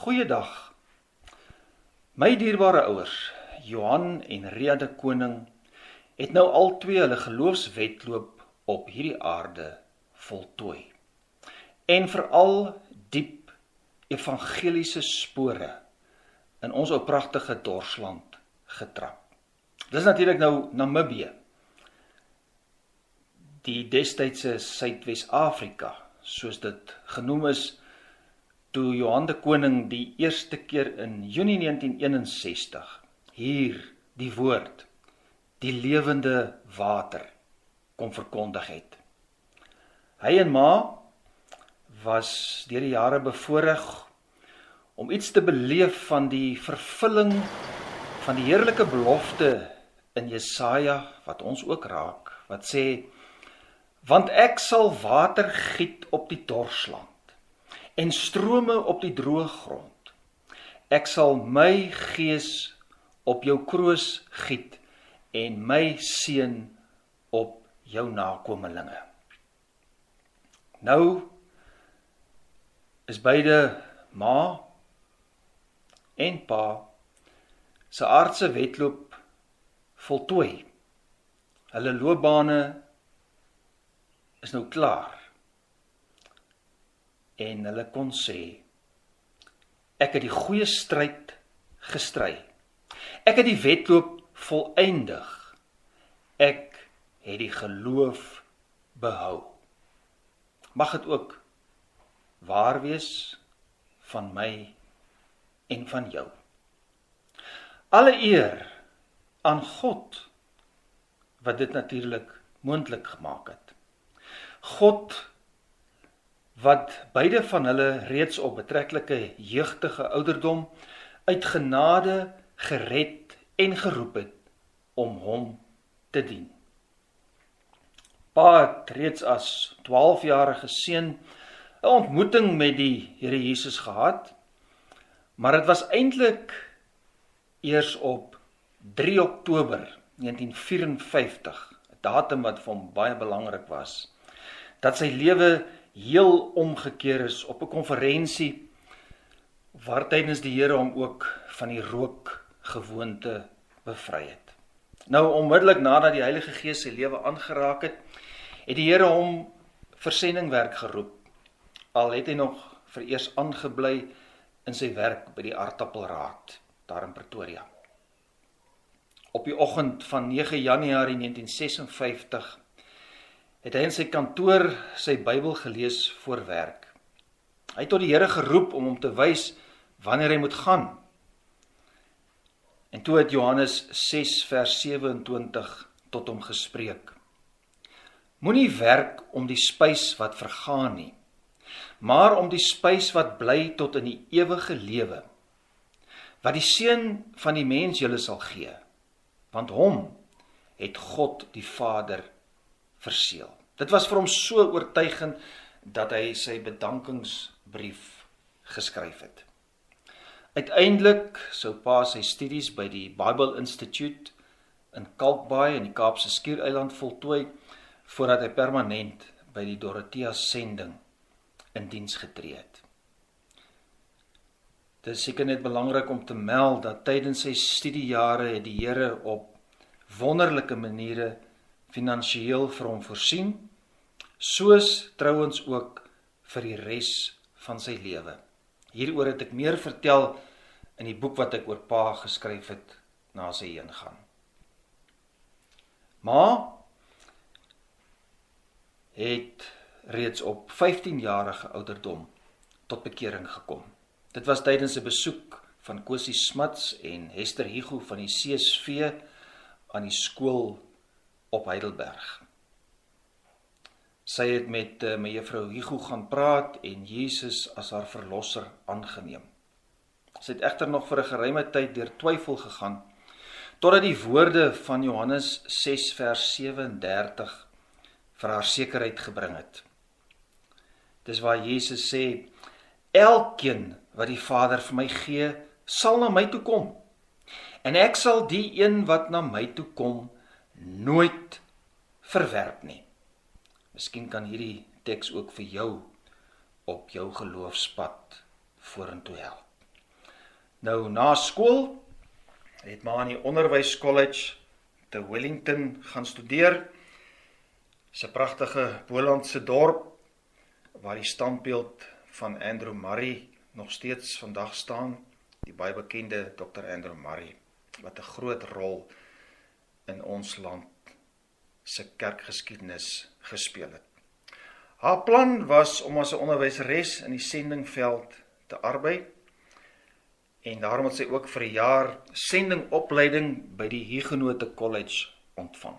Goeiedag. My dierbare ouers, Johan en Ria de Koning, het nou al twee hulle geloofswedloop op hierdie aarde voltooi. En veral diep evangeliese spore in ons ou pragtige Dorsland getrap. Dis natuurlik nou Namibië, die destydse Suidwes-Afrika, soos dit genoem is, toe Johan de Koning die eerste keer in Junie 1961 hier die woord, die lewende water, kom verkondig het. Hy en ma was deur die jare bevoorreg om iets te beleef van die vervulling van die heerlike belofte in Jesaja, wat ons ook raak, wat sê, want ek sal water giet op die dorsland, en strome op die droë grond. Ek sal my gees op jou kroos giet, en my seën op jou nakomelinge. Nou is beide ma en pa se aardse wedloop voltooi. Hulle loopbane is nou klaar. En hulle kon sê, ek het die goeie stryd gestry. Ek het die wedloop voleindig. Ek het die geloof behou. Mag het ook waar wees van my en van jou. Alle eer aan God, wat dit natuurlik moontlik gemaak het. God, wat beide van hulle reeds op betreklike jeugtige ouderdom uit genade gered en geroep het om hom te dien. Pa het reeds as 12-jarige seun 'n ontmoeting met die Here Jesus gehad, maar dit was eintlik eers op 3 Oktober 1954, 'n datum wat vir hom baie belangrik was, dat sy lewe heel omgekeer is op 'n konferensie waar tydens die Here hom ook van die rookgewoonte bevry het. Nou onmiddellik nadat die Heilige Gees sy lewe aangeraak het, het die Here hom vir sendingwerk geroep, al het hy nog vereers aangebly in sy werk by die Aardappelraad daar in Pretoria. Op die oggend van 9 Januarie 1956 het hy in sy kantoor sy Bybel gelees voor werk. Hy het tot die Here geroep om hom te wys wanneer hy moet gaan. En toe het Johannes 6 vers 27 tot hom gespreek. Moenie werk om die spys wat vergaan nie, maar om die spys wat bly tot in die ewige lewe, wat die Seun van die mens julle sal gee, want hom het God die Vader verseël. Dit was vir hom so oortuigend dat hy sy bedankingsbrief geskryf het. Uiteindelik sou pa sy studies by die Bible Institute in Kalkbaai in die Kaapse Skiereiland voltooi, voordat hy permanent by die Dorothea sending in diens getree het. Dit is seker net belangrik om te meld dat tydens sy studiejare het die Here op wonderlike maniere finansiëel vir hom voorsien, soos trouwens ook vir die res van sy lewe. Hieroor het ek meer vertel in die boek wat ek oor pa geskryf het na sy heengaan. Ma het reeds op 15-jarige ouderdom tot bekering gekom. Dit was tydens 'n besoek van Kosie Smits en Hester Hugo van die CSV aan die skool op Heidelberg. Sy het met mevrou Hugo gaan praat en Jesus as haar verlosser aangeneem. Sy het egter nog vir 'n geruime tyd deur twyfel gegaan, totdat die woorde van Johannes 6 vers 37 vir haar sekerheid gebring het. Dis waar Jesus sê, elkeen wat die Vader vir my gee, sal na my toe kom. En ek sal die een wat na my toe kom, nooit verwerp nie. Miskien kan hierdie teks ook vir jou op jou geloofspad vorentoe help. Nou, na skool het ma aan die onderwyscollege te Wellington gaan studeer. Dis 'n pragtige Bolandse dorp, waar die standbeeld van Andrew Murray nog steeds vandag staan, die baie bekende Dr. Andrew Murray, wat 'n groot rol in ons land se kerkgeskiedenis gespeel het. Haar plan was om as 'n onderwyseres in die sendingveld te arbei, en daarom het sy ook vir 'n jaar sendingopleiding by die Huguenote College ontvang.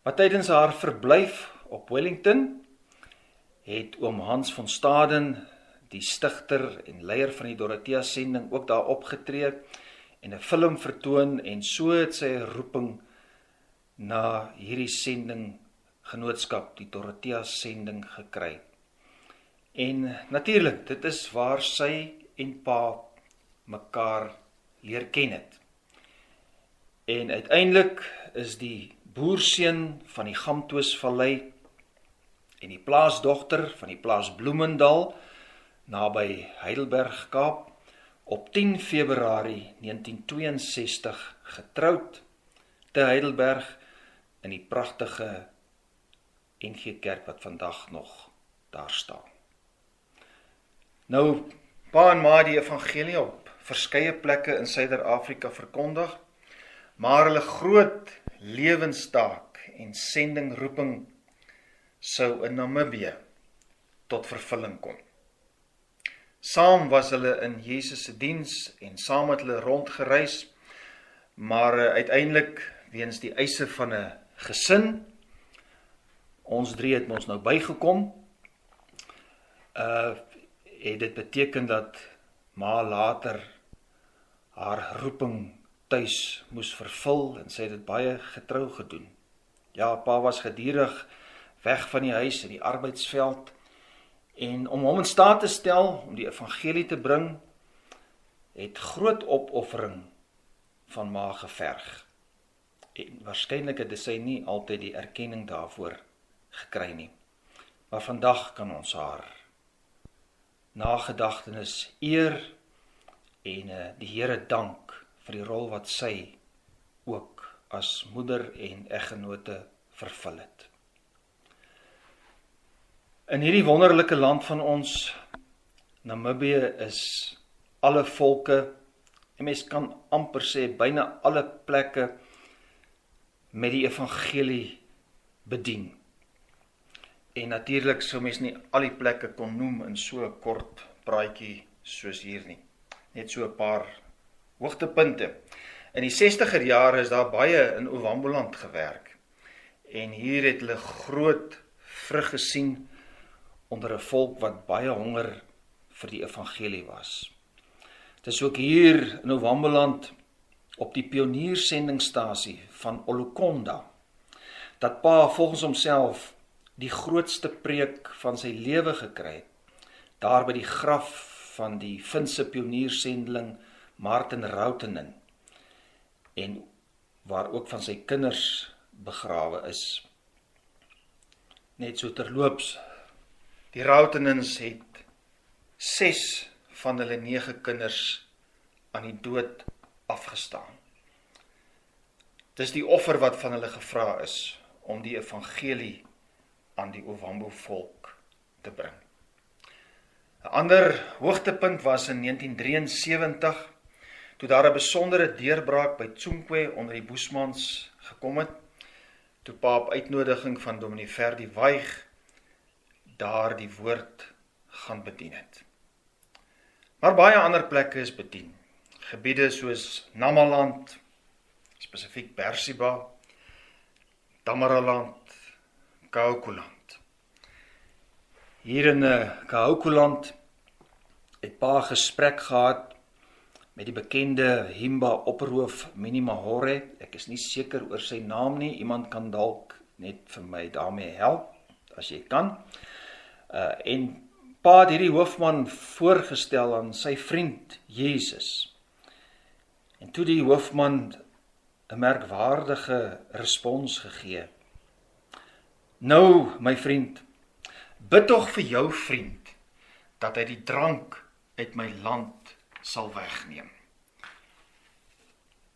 Maar tydens haar verblyf op Wellington het oom Hans van Staden, die stigter en leier van die Dorothea sending, ook daar opgetree en 'n film vertoon, en so het sy 'n roeping na hierdie sendinggenootskap, die Dorothea sending, gekry. En natuurlik, dit is waar sy en pa mekaar leer ken het. En uiteindelik is die boerseun van die Gamtoosvallei en die plaasdogter van die plaas Bloemendal naby Heidelberg, Kaap, op 10 Februarie 1962 getroud te Heidelberg in die pragtige NG Kerk wat vandag nog daar staan. Nou, pa en ma die evangelie op verskeie plekke in Suider-Afrika verkondig, maar hulle groot lewenstaak en sendingroeping sou in Namibië tot vervulling kom. Saam was hulle in Jesus se diens en saam het hulle rondgereis, maar uiteindelik weens die eise van 'n gesin, ons drie het ons nou bygekom, het dit beteken dat ma later haar roeping tuis moes vervul, en sy het dit baie getrou gedoen. Ja, pa was gedurig weg van die huis in die arbeidsveld, en om hom in staat te stel om die evangelie te bring, het groot opoffering van ma geverg. En waarskynlik het sy nie altyd die erkenning daarvoor gekry nie. Maar vandag kan ons haar nagedagtenis eer en die Here dank vir die rol wat sy ook as moeder en eggenote vervul het. In hierdie wonderlike land van ons, Namibië, is alle volke, en mens kan amper sê byna alle plekke, met die evangelie bedien. En natuurlik sou mens nie al die plekke kon noem in so 'n kort praatjie soos hier nie. Net so 'n paar hoogtepunte. In die 60er jare is daar baie in Ovamboland gewerk, en hier het hulle groot vrug gesien onder 'n volk wat baie honger vir die evangelie was. Dit is ook hier in Ovamboland op die pioniersendingsstasie van Olukonda dat pa volgens homself die grootste preek van sy lewe gekry het, daar by die graf van die Finse pioniersendeling Martin Rautenen, en waar ook van sy kinders begrawe is. Net so terloops, die Rautenens het 6 van hulle 9 kinders aan die dood afgestaan. Dis die offer wat van hulle gevra is om die evangelie aan die Ovambo volk te bring. 'n Ander hoogtepunt was in 1973, toe daar 'n besondere deurbraak by Tsonkwe onder die Boesmans gekom het, toe pa op uitnodiging van Dominee Ferdi Waig daar die woord gaan bedien het. Maar baie ander plekke is bedien. Gebiede soos Namaland, spesifiek Bersiba, Damaraland, Kaokuland. Hier in Kaokuland het pa gesprek gehad met die bekende Himba opperhoof Minnie Mahore. Ek is nie seker oor sy naam nie, iemand kan dalk net vir my daarmee help, as jy kan. En pa het hierdie hoofman voorgestel aan sy vriend Jesus. En toe die hoofman 'n merkwaardige respons gegee. Nou, my vriend, bid tog vir jou vriend, dat hy die drank uit my land sal wegneem.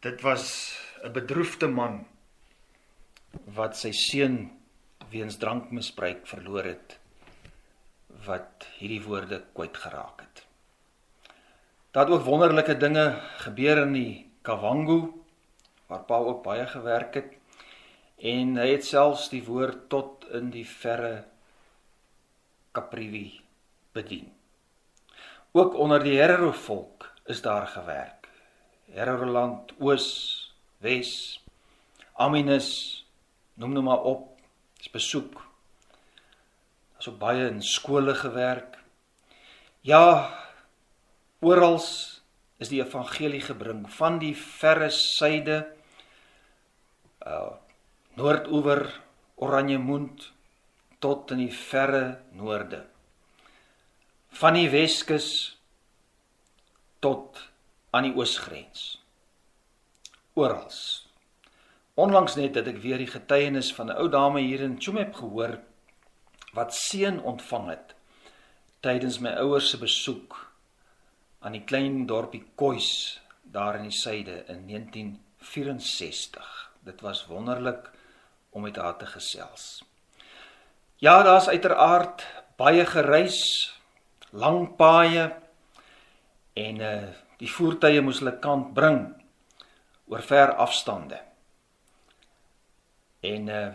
Dit was 'n bedroefde man wat sy seun weens drankmisbruik verloor het, wat hierdie woorde kwyt geraak het. Daar het ook wonderlike dinge gebeur in die Kavango, waar Pa ook baie gewerk het, en hy het selfs die woord tot in die verre Caprivi bedien. Ook onder die Herero volk is daar gewerk. Hereroland, Oos, Wes, Aminus, noem nou maar op, is besoek. Daar is ook baie in skole gewerk. Ja, orals is die evangelie gebring, van die verre suide, Noordoewer, Oranjemund, tot in die verre noorde. Van die Weskus tot aan die oosgrens. Orals. Onlangs net het ek weer die getuienis van 'n ou dame hier in Tsumeb gehoor, wat seën ontvang het, tydens my ouers se besoek aan die klein dorpie Kois, daar in die suide, in 1964. Dit was wonderlik om met haar te gesels. Ja, daar is uiteraard baie gereis, lang paaie, en die voertuie moes hulle kant bring, oor ver afstande. En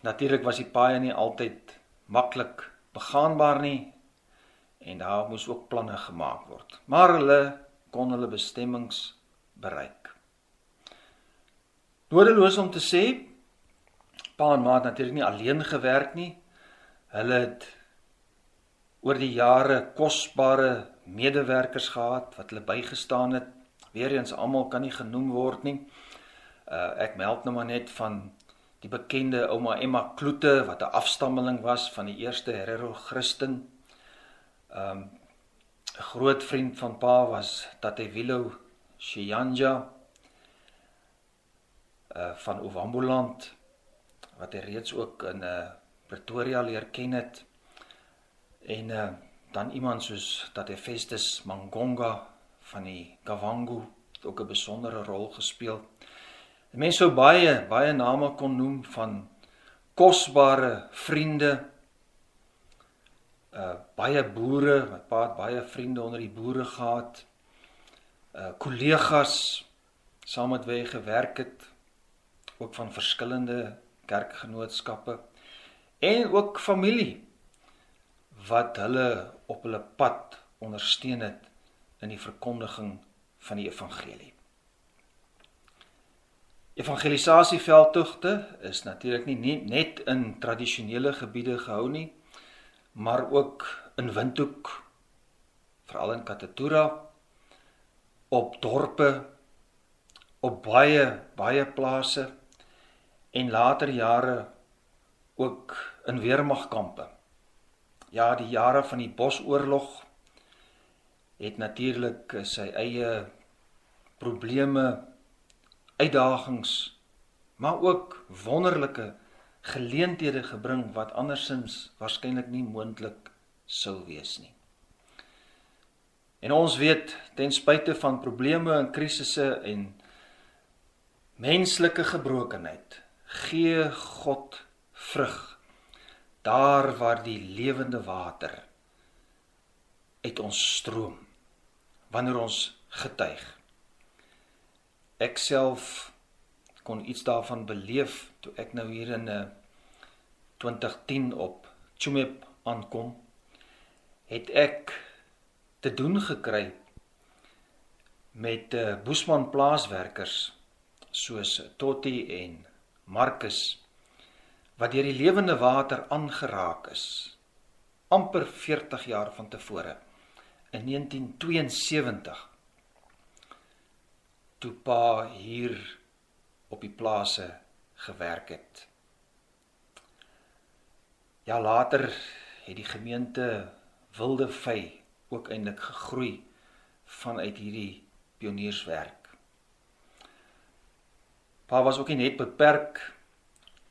natuurlik was die paaie nie altyd maklik begaanbaar nie, en daar moes ook planne gemaak word. Maar hulle kon hulle bestemmings bereik. Nodeloos om te sê, Pa en Ma het natuurlik nie alleen gewerk nie. Hulle het oor die jare kosbare medewerkers gehad, wat hulle bygestaan het. Weereens almal kan nie genoem word nie. Ek meld nou maar net van die bekende ouma Emma Kloete, wat 'n afstammeling was van die eerste Herero Christen. 'n Groot vriend van Pa was Tatewilo Shiyanja, van Ovamboland, wat hy reeds ook in Pretoria leer ken het. En dan iemand soos Tatefestus Mangonga van die Kavango, het ook 'n besondere rol gespeel. Mense sou baie name kon noem van kosbare vriende, baie boere, wat Pa het baie vriende onder die boere gehad, kollegas, saam met wie hy gewerk het, ook van verskillende kerkgenootskappe, en ook familie, wat hulle op hulle pad ondersteun het in die verkondiging van die evangelie. Evangelisasieveldtogte is natuurlik nie net in tradisionele gebiede gehou nie, maar ook in Windhoek, veral in Katatura, op dorpe, op baie plase, en later jare ook in weermagkampe. Ja, die jare van die Bosoorlog het natuurlik sy eie probleme, uitdagings, maar ook wonderlike geleenthede gebring, wat andersins waarskynlik nie moontlik sou wees nie. En ons weet, ten spyte van probleme en krisisse en menslike gebrokenheid, gee God vrug, daar waar die lewende water uit ons stroom, wanneer ons getuig. Ek self kon iets daarvan beleef, toe ek nou hier in 2010 op Tsumeb aankom, het ek te doen gekry met Boesman plaaswerkers, soos Totti en Marcus, wat deur die lewende water aangeraak is, amper 40 jaar van tevore, in 1972, toe Pa hier op die plase gewerk het. Ja, later het die gemeente Wildevy ook eintlik gegroei vanuit hierdie pionierswerk. Pa was ook nie net beperk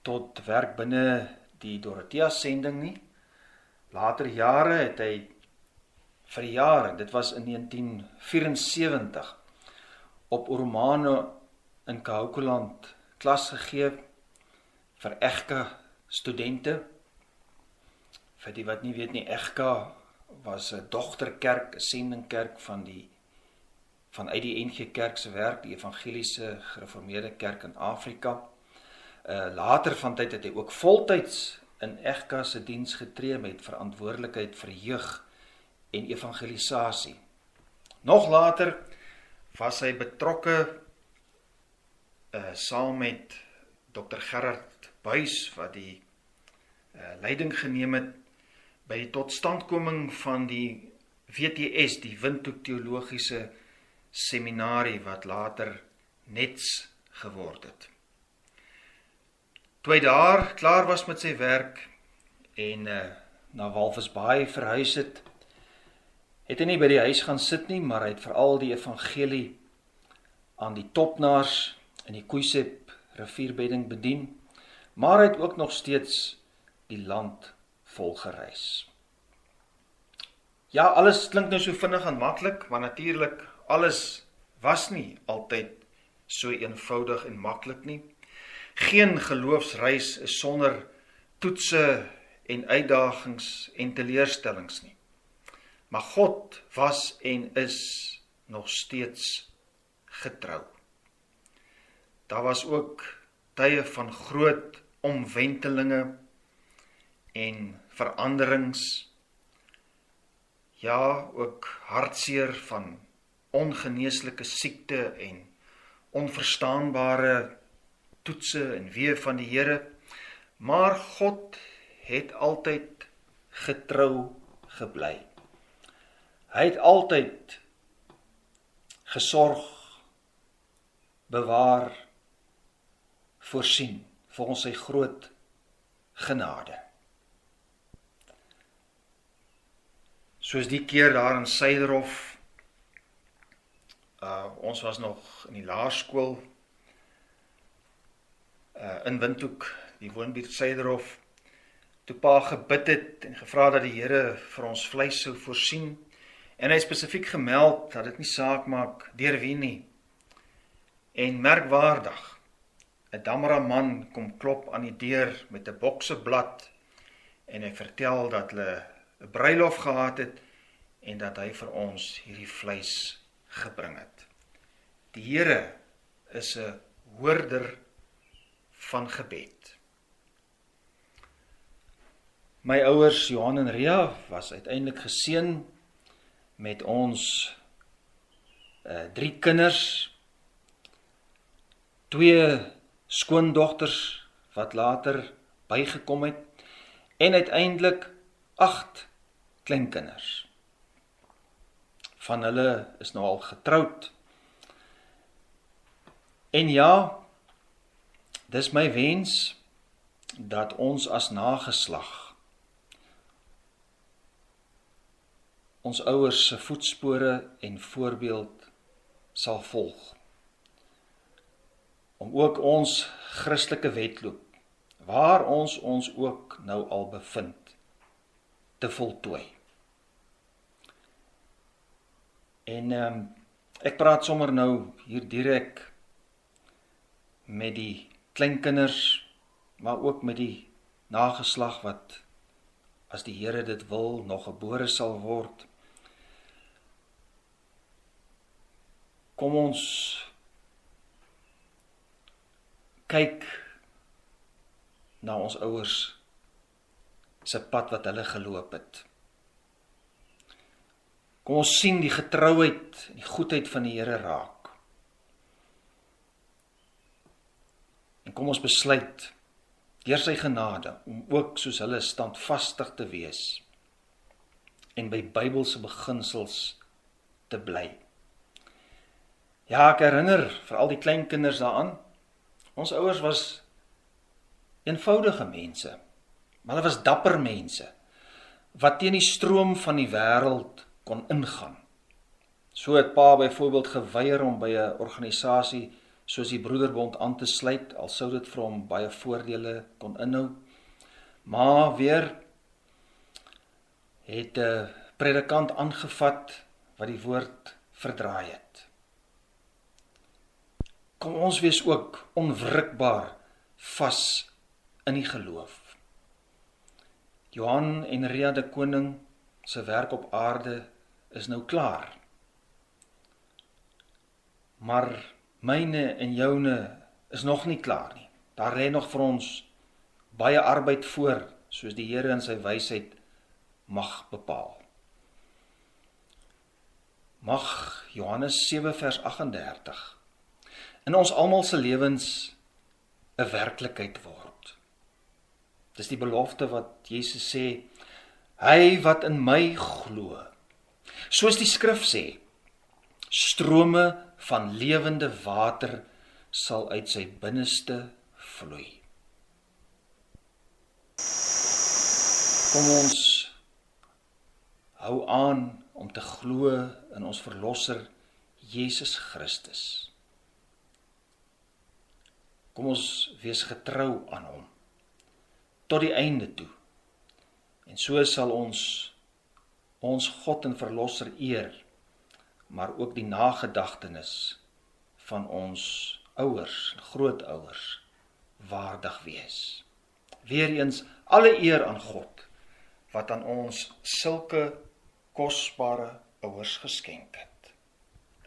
tot werk binne die Dorothea sending nie. Later jare het hy vir die jaar, dit was in 1974, op Oromano in Kaokoland klas gegee vir EGKA studente. Vir die wat nie weet nie, EGKA was 'n dogterkerk, 'n sendingkerk vanuit die NG Kerk se werk, die Evangeliese Gereformeerde Kerk in Afrika. Later van tyd het hy ook voltyds in EGKA se diens getree met verantwoordelikheid vir jeug en evangelisasie. Nog later was hy betrokke saam met Dr. Gerard Buys, wat die leiding geneem het by die totstandkoming van die WTS, die Windhoek Theologiese Seminarie, wat later NETS geword het. Toe hy daar klaar was met sy werk en na Walvisbaai verhuis het hy nie by die huis gaan sit nie, maar hy het veral die evangelie aan die topnaars in die Koeisep rivierbedding bedien, maar hy het ook nog steeds die land volgereis. Ja, alles klink nou so vinnig en maklik, maar natuurlik, alles was nie altyd so eenvoudig en maklik nie. Geen geloofsreis is sonder toetse en uitdagings en teleurstellings nie. Maar God was en is nog steeds getrou. Daar was ook tye van groot omwentelinge en veranderings, ja, ook hartseer van ongeneeslike siekte en onverstaanbare toetse en weë van die Here, maar God het altyd getrou gebly. Hy het altyd gesorg, bewaar, voorsien vir ons sy groot genade. Soos die keer daar in Suiderhof, ons was nog in die laerskool in Windhoek, die woonbuurt Suiderhof, toe pa gebid het en gevra dat die Here vir ons vleis sou voorsien, en hy spesifiek gemeld dat dit nie saak maak deur wie nie. En merkwaardig, 'n Damara man kom klop aan die deur met 'n bokseblad en hy vertel dat hulle 'n bruilof gehad het en dat hy vir ons hierdie vleis gebring het. Die Here is 'n hoorder van gebed. My ouers Johan en Ria was uiteindelik geseën met ons 3 kinders, 2 skoondogters wat later bygekom het en uiteindelik 8 kleinkinders. Van hulle is nou al getroud. En ja, dis my wens dat ons as nageslag ons ouers se voetspore en voorbeeld sal volg. Om ook ons Christelike wedloop, waar ons ook nou al bevind, te voltooi. En ek praat sommer nou hier direk met die kleinkinders, maar ook met die nageslag wat, as die Here dit wil, nog gebore sal word. Kom ons kyk na ons ouers se pad wat hulle geloop het. Kom ons sien die getrouheid en die goedheid van die Here raak. En kom ons besluit deur sy genade om ook soos hulle standvastig te wees en by Bybelse beginsels te bly. Ja, ek herinner vir al die kleinkinders daaraan, ons ouers was eenvoudige mense, maar hulle was dapper mense, wat teen die stroom van die wêreld kon ingaan. So het pa byvoorbeeld geweier om by 'n organisasie soos die Broederbond aan te sluit, al sou dit vir hom baie voordele kon inhou. Maar weer het predikant aangevat wat die woord verdraai het. Kom ons wees ook onwrikbaar vas in die geloof. Johan en Ria de Koning se werk op aarde is nou klaar. Maar myne en joune is nog nie klaar nie. Daar lê nog vir ons baie arbeid voor, soos die Here in sy wysheid mag bepaal. Mag Johannes 7 vers 38 in ons almal se lewens 'n werklikheid word. Dis die belofte wat Jesus sê, hy wat in my glo, soos die skrif sê, strome van lewende water sal uit sy binneste vloei. Kom ons hou aan om te glo in ons verlosser Jesus Christus. Kom ons wees getrou aan hom tot die einde toe. En so sal ons God en verlosser eer, maar ook die nagedagtenis van ons ouers, grootouers, waardig wees. Weereens alle eer aan God, wat aan ons sulke kosbare ouers geskenk het,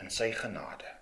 in sy genade.